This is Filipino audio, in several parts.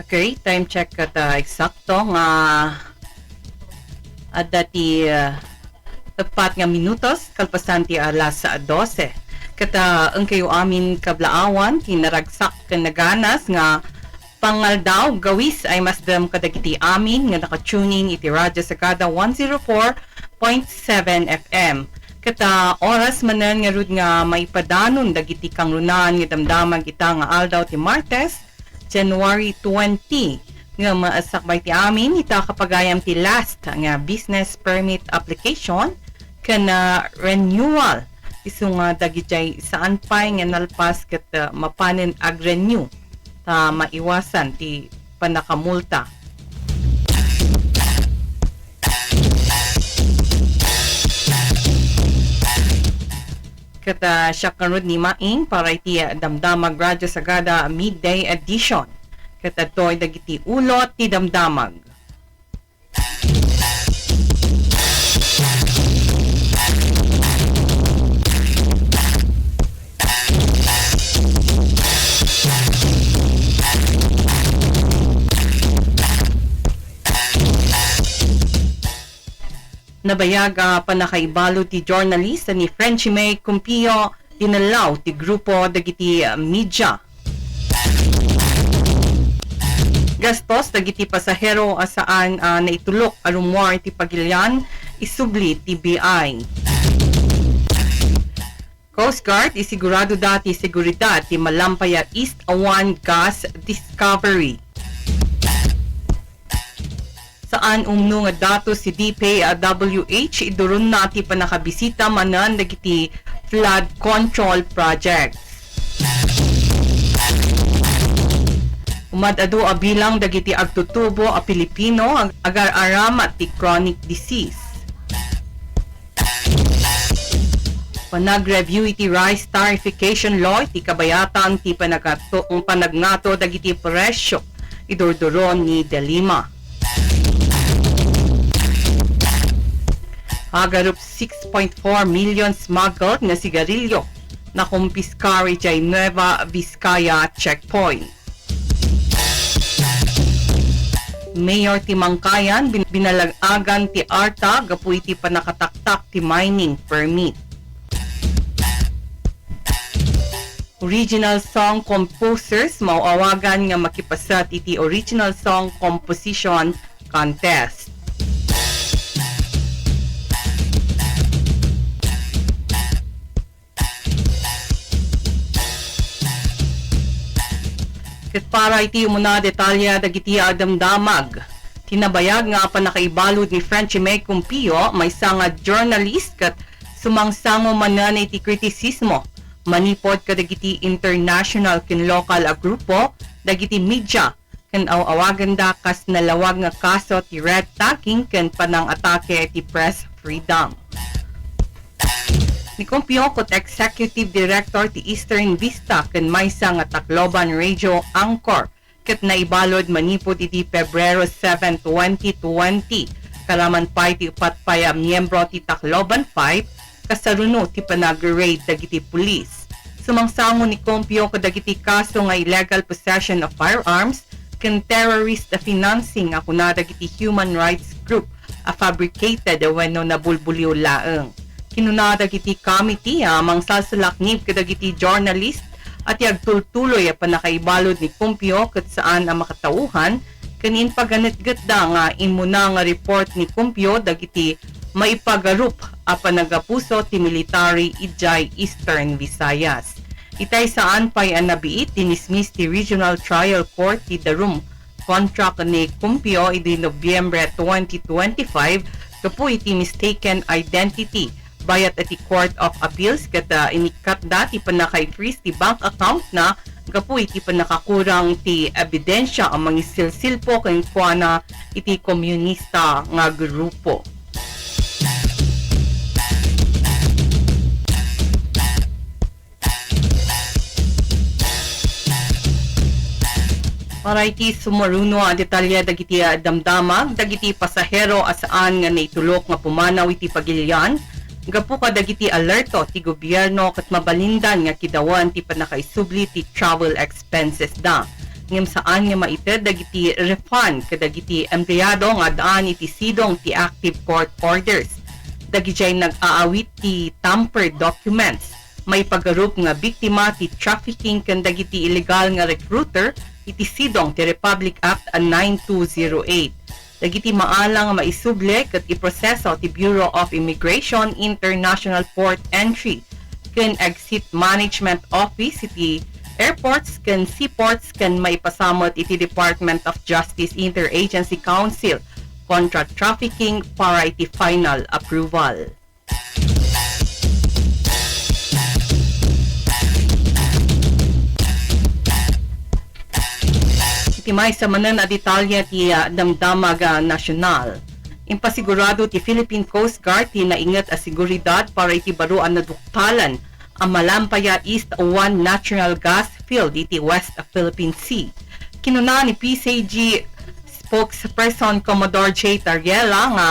Okay, time check kata eksakto nga dati tepat nga minutos kalpasan ti alas 12. Kata ang kayo amin kablaawan kinaragsak ken naganas nga pangaldaw gawis ay masdam kadagiti amin nga naka-tuning iti Radyo Sagada 104.7 FM. Kata oras manan nga rud nga maipadanon dagiti kangrunan nga damdamag ita nga aldaw ti Martes, January 20 nga maasakbay ti amin ita kapagayam ti last nga business permit application kana renewal isu nga dagiti saan pay nga nalpas ket mapanen ag renew ta maiwasan ti panakamulta. Kata siya karod ni Maing para iti Damdamag Radyo Sagada Midday Edition. Kata to'y dagiti ulot ti Damdamag. Nabayag panakaibalo ti journalist ni Frenchie May Cumpio dinalaw ti grupo dagiti media. Gastos dagiti pasahero asaan naitulok arumwar ti pagilyan isubli ti BI. Coast Guard isigurado dati seguridad ti Malampaya East Awan Gas Discovery. Saan umno nga datos si DPWH idurun nati pa nakabisita manan dagiti flood control project. Umadado bilang dagiti agtutubo a Pilipino agar aramat ti chronic disease. Panag-review iti rice tarification law iti kabayatan ti panagnato dagiti presyo idurduron ni Delima. Hagarup 6.4 million smuggled na sigarilyo na kumpiskari jay Nueva Vizcaya checkpoint. Mayor ti Mangkayan binalagagan ti Arta gapu iti panakataktak ti mining permit. Original song composers mauawagan nga makipasat iti original song composition contest. Ket para iti umuna detalya dagiti Damdamag. Tinabayag nga panakaibalod ni Frenchie May Cumpio may nga journalist ket sumangsango manan iti kritisismo manipod kadagiti international ken local a grupo dagiti media ken awagan da kas nalawag nga kaso ti red tagging ken panang atake ti press freedom. Ni Cumpio kot Executive Director ti Eastern Vista ken maysa nga Tacloban Radio Anchor ket naibalod manipod iti Pebrero 7, 2020 kalaman pay ti upat pay a miyembro ti Tacloban 5 kasaruno ti panag-raid dagiti pulis. Sumangsango ni Cumpio kadagiti kaso nga illegal possession of firearms ken terrorist financing akuna dagiti human rights group a fabricated wenno nabulbulyo laeng. Kinuna dagiti committee mangsalsalaknib kadagiti journalist at yagtultuloy a panakaibalod ni Cumpio ket saan ang makatauhan kanin paganetget da nga imuna nga report ni Cumpio dagiti maipagarup a panagapuso ti military ijay Eastern Visayas. Itay saan pay ang nabiit dinismiss ti Regional Trial Court ti Darum contract ni Cumpio iti Nobyembre 2025 kapu iti mistaken identity bayat iti Court of Appeals kata inikat dati panakay-freeze ti bank account na gapu iti panakakurang ti ebidensya ang mangisilsilpo ken kuana iti komunista nga grupo. Para iti sumaruno ang detalya dagiti Damdamag dagiti pasahero asaan nga naitulok nga pumanaw iti pagilyan gapu kadagiti alerto ti gobyerno ket mabalindan nga kidawan ti panakaisubli ti travel expenses da. ngem saan nga maited dagiti refund kadagiti empleyado nga daan iti sidong ti active court orders. Dagiti nag-aawit ti tampered documents. May pagarup nga biktima ti trafficking ken dagiti illegal nga recruiter iti sidong ti Republic Act 9208. Dagiti maalang nga maisuble ket iproseso ti Bureau of Immigration International Port Entry ken Exit Management Office iti airports ken seaports ken maipasamot iti Department of Justice Interagency Council kontra trafficking para iti final approval. May sa manan a detalya ti Damdamag National. Impasigurado ti Philippine Coast Guard ti naingat a seguridad para iti baruan na duktalan ang Malampaya East 1 natural gas field iti West Philippine Sea. Kinuna ni PCG spokesperson Commodore J. Tariela nga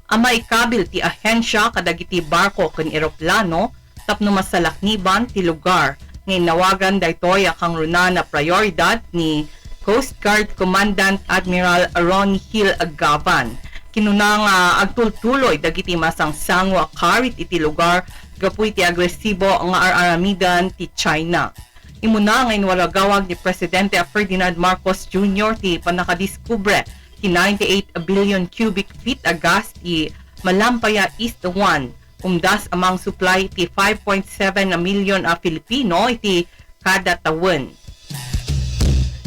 amay kabil ti ahensya kadagiti barko ken eroplano tapno masalakniban ti lugar. Ngayon nawagan daytoy akang runa na prioridad ni Coast Guard Commandant Admiral Ron Hill Agavan. Kinuna nga agtultuloy dagiti masang sangwa karit iti lugar gapu iti agresibo nga aramidan ti China. Imuna ngayon walagawag ni Presidente Ferdinand Marcos Jr. ti panakadiskubre ti 98 billion cubic feet a gas ti Malampaya East 1. Umdas amang supply ti 5.7 million a Filipino iti kada taon.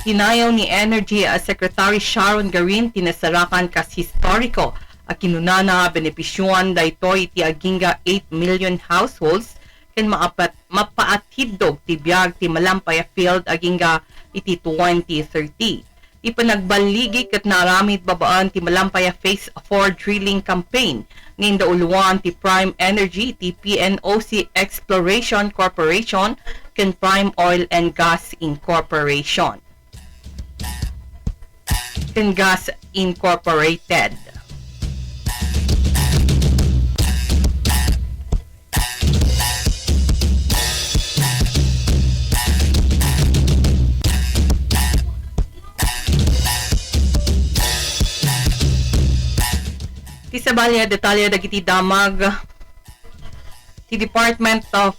Tinayaw ni Energy Secretary Sharon Garin tinasarakan kas historiko a kinunana benepisyuan daytoy iti agingga 8 million households ken mapaatidog ti biag ti Malampaya Field agingga iti 2030. Ipanagbaligi ket naramid babaan ti Malampaya Phase 4 drilling campaign ngayon dauluan ti Prime Energy ti PNOC Exploration Corporation ken Prime Oil and Gas Incorporation. Gas Incorporated. Tisabalya detalya dagiti damag ti Department of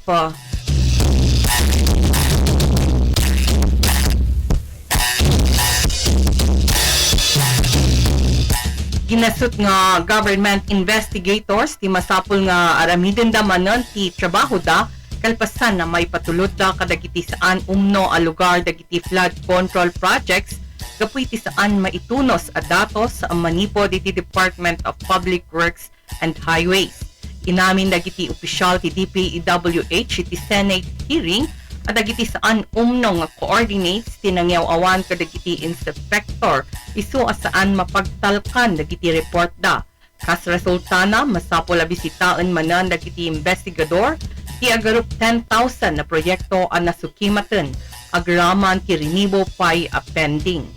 ginasut nga government investigators ti masapul nga aramiden da manon ti trabaho da kalpasan na may patulot da kadagiti saan umno a lugar dagiti flood control projects gapu iti saan maitunos a datos sa manipod iti Department of Public Works and Highways. Inamin dagiti opisyal ti DPWH iti Senate hearing at dagiti saan umno nga coordinates tinangyaw-awan kadagiti inspector isu asaan mapagtalkan dagiti report da. Kas resulta na masapol a bisitaan manan dagiti investigador ti agarup 10,000 na proyekto ang nasukimatan agraman ti rinibo pay a pending.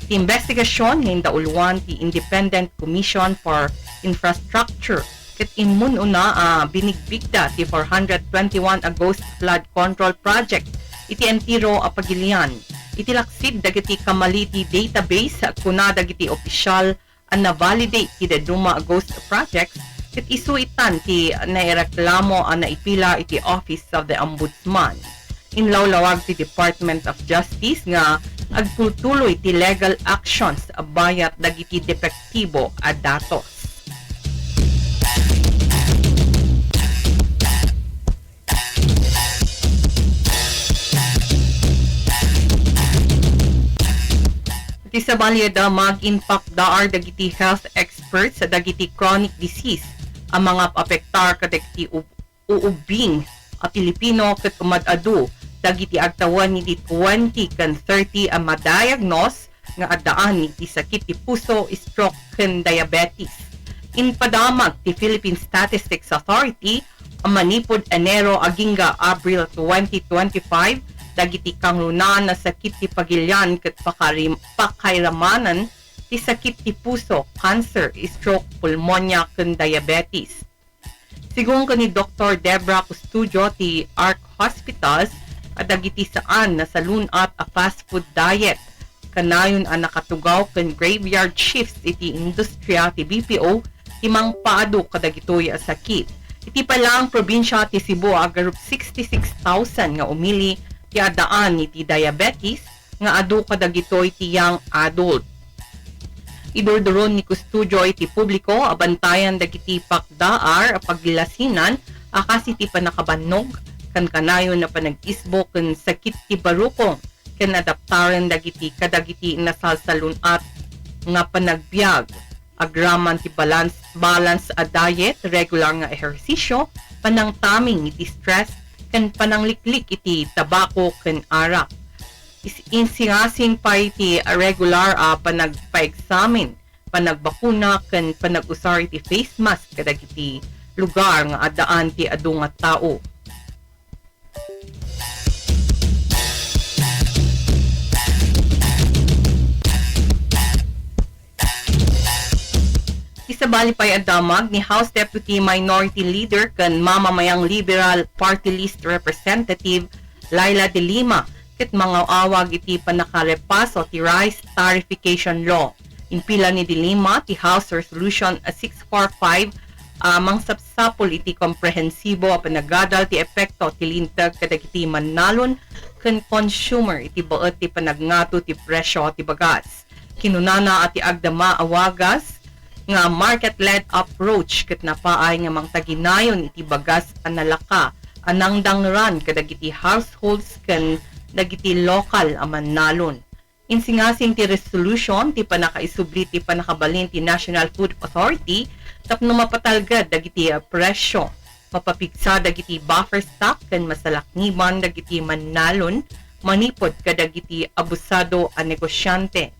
Ti investigasyon ngayon dauluan ti Independent Commission for Infrastructure ket imun una binigbigda ti 421 August Flood Control Project iti entiro a pagilian. Iti laksid dagiti kamaliti database kuna dagiti opisyal ang na-validate ti daduma August projects ket isu itan ti naireklamo ang naipila iti Office of the Ombudsman. Inlawlawag ti Department of Justice nga agtutuloy ti legal actions bayat dagiti depektibo a datos. Iti sabalyada mag-impact daar dagiti health experts sa dagiti chronic disease ang mga apektar kadagiti uubing a Pilipino ket umadadu dagiti agtawan ni 20 kan 30 ang madiagnose nga addaan iti sakit ti puso, stroke ken diabetes. Inpadamag ti Philippine Statistics Authority ang manipod Enero agingga Abril 2025 dagiti kangrunan na sakit ti pagilyan ket pakairamanan ti sakit ti puso, cancer, stroke, pulmonya ken diabetes. Sigun ni Dr. Debra Custodio ti ARC Hospitals at dagiti saan na salunat a fast food diet kanayon ang nakatugaw kan graveyard shifts iti industriya ti BPO timang paado kadagitoy a sakit. Iti pala ang probinsya ti Cebu agarup 66,000 nga umili ti adaan iti diabetes nga adu kadagitoy ti young adult. Idurduron ni kustudyo iti publiko abantayan dagiti pakdaar a paglasinan akas iti panakabannog kan kanayon na panag-isbo kan sakit ti barukong ken adaptaren dagiti kadagiti nasalsalunat nga panagbiag. Agraman ti balance a diet, regular nga ehersisyo, panang taming iti stress, ken panangliklik iti tabako ken arak. Insingasing pa iti regular panagpa-examine, panagbakuna ken panag-usar iti face mask kadagiti lugar nga adaan ti adu nga tao. Isabali pa'y adamag ni House Deputy Minority Leader kan mamamayang Liberal Party List Representative Laila de Lima ket mga awag iti panakarepaso ti rice tarification law. Impila ni de Lima ti House Resolution 645 amang sapsapol iti komprehensibo a panagadal ti epekto ti lintag kadagiti mannalon ken consumer iti baet ti panagnato ti presyo ti bagas. Kinunana ati agdama awagas nga market-led approach ket napaay nga mangtaginayon iti bagas analaka anang dangran kadagiti households ken dagiti lokal a mannalon. Insingasing ti resolution ti panakaisubli ti panakabalin ti National Food Authority tapno mapatalgad dagiti presyo mapapigsa dagiti buffer stock ken masalakniban dagiti mannalon manipod kadagiti abusado a negosyante.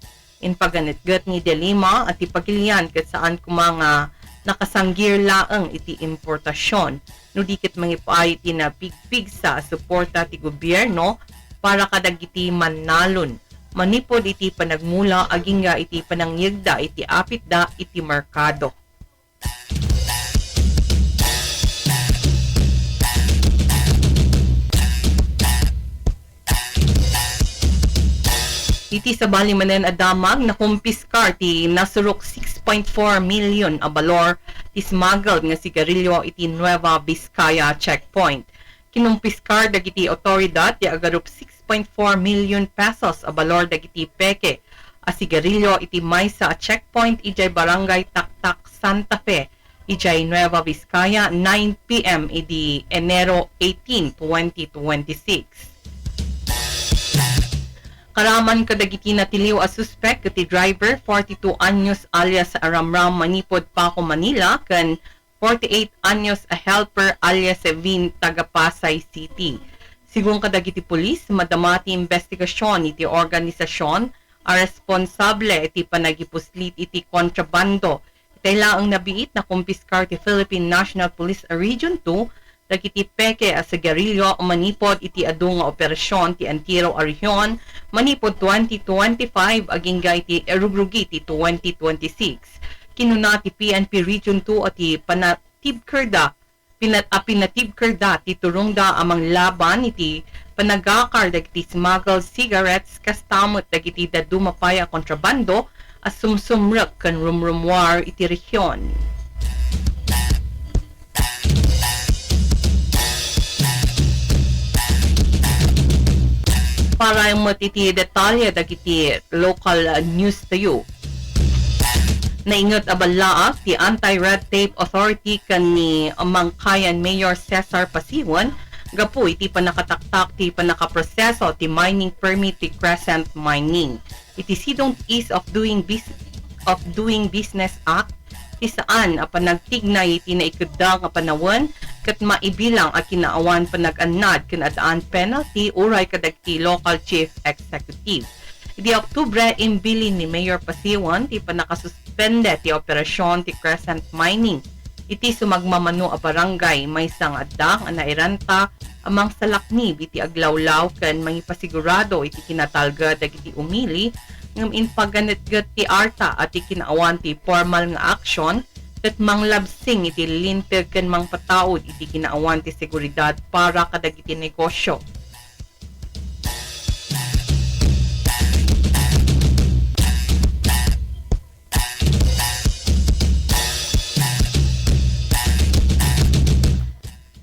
In paganitgat ni de Lima at ipagilian ket saan kumanga nakasanggir laeng iti importasyon no dikit mangipay iti napigpig sa suporta ti gobyerno para kadagiti mannalon manipod iti panagmula aging nga iti panangyegda iti apitda iti merkado. Iti sa balimanen adamag na kumpiskar ti nasurok 6.4 million a balor ti smuggled nga sigarilyo iti Nueva Vizcaya checkpoint. Kinumpiskar dagiti otoridad ti agarup 6.4 million pesos a balor dagiti peke a sigarilyo iti maysa a checkpoint ijay barangay Taktak Santa Fe ijay Nueva Vizcaya 9 PM iti Enero 18, 2026. Karaman kadagiti natiliw a suspect iti driver 42 anyos alias Aramram Manipod Paco Manila ken 48 anyos a helper alias Vin taga Pasay City. Sigung kadagiti pulis madamati investigasyon iti organisasyon a responsable iti panagipuslit iti kontrabando. Itay laang nabiit na kumpiskar ti Philippine National Police Region 2 dagiti peke a sigarilyo manipod iti adu nga operasyon ti Antiro Arion manipod 2025 aging iti erugrugi ti 2026. Kinuna ti PNP Region 2 ati panatibkerda ti turungda amang laban iti panagakar dagiti smuggled cigarettes kastamot dagiti dadu mapaya kontrabando as sumsumrek ken rumrumwar iti rehiyon. Para yung matiti detalye dagiti local news tayo. Naingot abalaak ti Anti-Red Tape Authority kan ni Mangkayan Mayor Cesar Pasiwan gapu iti panakataktak ti panakaproseso ti mining permit ti Crescent Mining. Iti Sidong Ease of Doing Business Act ti saan a panagtignay iti naikudda nga panawan ket maibilang a kinaawan panag-annad ken adaan penalty uray kadagiti local chief executive. Iti Oktubre imbili ni Mayor Pasiwan ti panakasuspende ti operasyon ti Crescent Mining. Iti sumagmamano a barangay maysa nga adda nga nairanta amang salaknib iti aglawlaw ken mangipasigurado iti kinatalgad dagiti umili ngem inpaganetget ti arta at ikinaawan ti formal nga aksyon ket manglabsing iti linteg ken mangpataod iti kinaawan ti seguridad para kadagiti negosyo.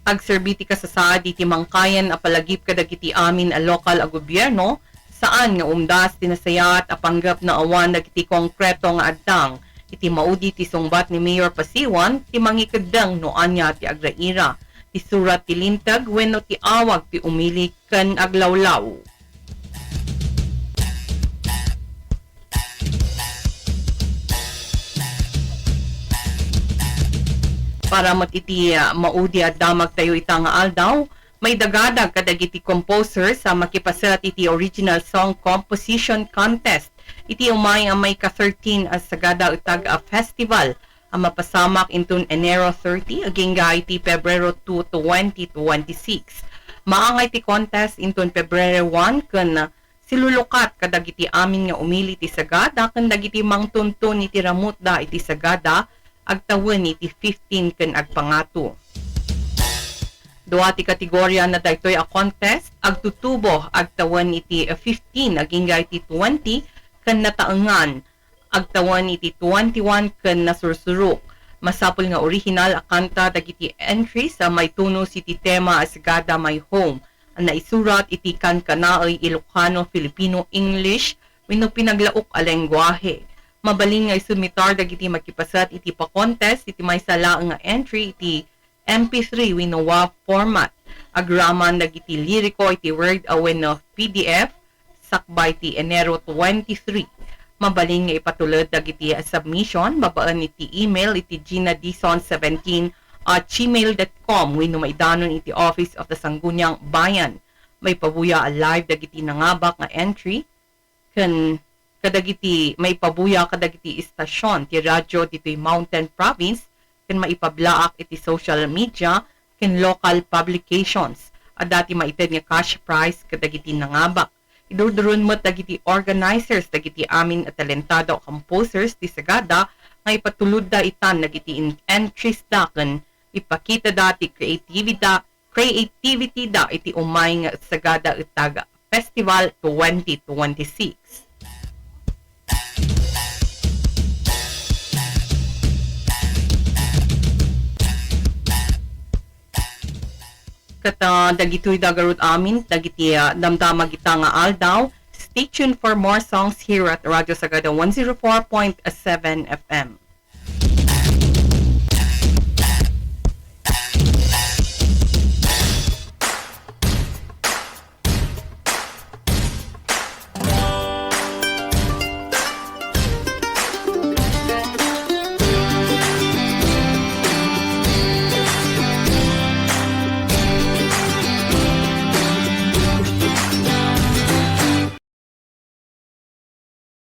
Agserbiti ka sa saad iti mangkayan a palagip kadagiti amin a lokal a gobyerno saan nga umdas tinasayat a panggap na awan dagiti konkreto nga addang iti maudi ti sungbat ni Mayor Pasiwan ti mangikadang no anya ti agraira ti surat ti lintag wenno ti awag ti umili ken aglawlaw. Para matiti maudi at damag tayo itang aldaw, may dagadag kadagiti composer sa makipasat iti original song composition contest. Iti umay ang may ka-13 as Sagada Utag a Festival ang mapasamak intun Enero 30 aging iti Pebrero 2 to 2026. Maangay ti contest intun Pebrero 1 ken silulukat kadagiti amin nga umili ti Sagada ken dagiti mangtuntun iti ramutda iti Sagada agtawon iti 15 ken agpangato. Dua ti kategorya na daytoy a contest agtutubo agtawon iti 15 aging iti 20 ken nataengan agtawon iti 21 ken nasursurok. Masapol nga original a kanta dagiti entry sa may tunos iti tema as Sagada My Home. Ang naisurat iti kan kanaoy Ilocano, Filipino, English wenno pinaglaok a lengguwahe. Mabaling nga sumitar dagiti makipasat iti pa-contest iti may sala nga entry iti MP3 wenno WAV format. Agraman dagiti liriko iti Word wenno PDF sakbay ti Enero 23. Mabaling nga ipatulod dagiti submission babaan iti email iti ginadison17@gmail.com wenno maidanon iti Office of the Sangguniang Bayan. May pabuya a live dagiti nangabak nga entry ken kadagiti may pabuya kadagiti istasyon ti radyo ditoy Mountain Province ken maipablaak iti social media ken local publications at dati maited nga cash prize kadagiti nangabak. Idurduron mo dagiti organizers dagiti amin at talentado composers ti Sagada nga ipatulod da itan dagiti entries da ken ipakita dati creativity da iti umay nga Sagada Utag Festival 2026. Kata dagitoy dagarut amin dagiti damdamag ita nga aldaw. Stay tuned for more songs here at Radyo Sagada 104.7 FM.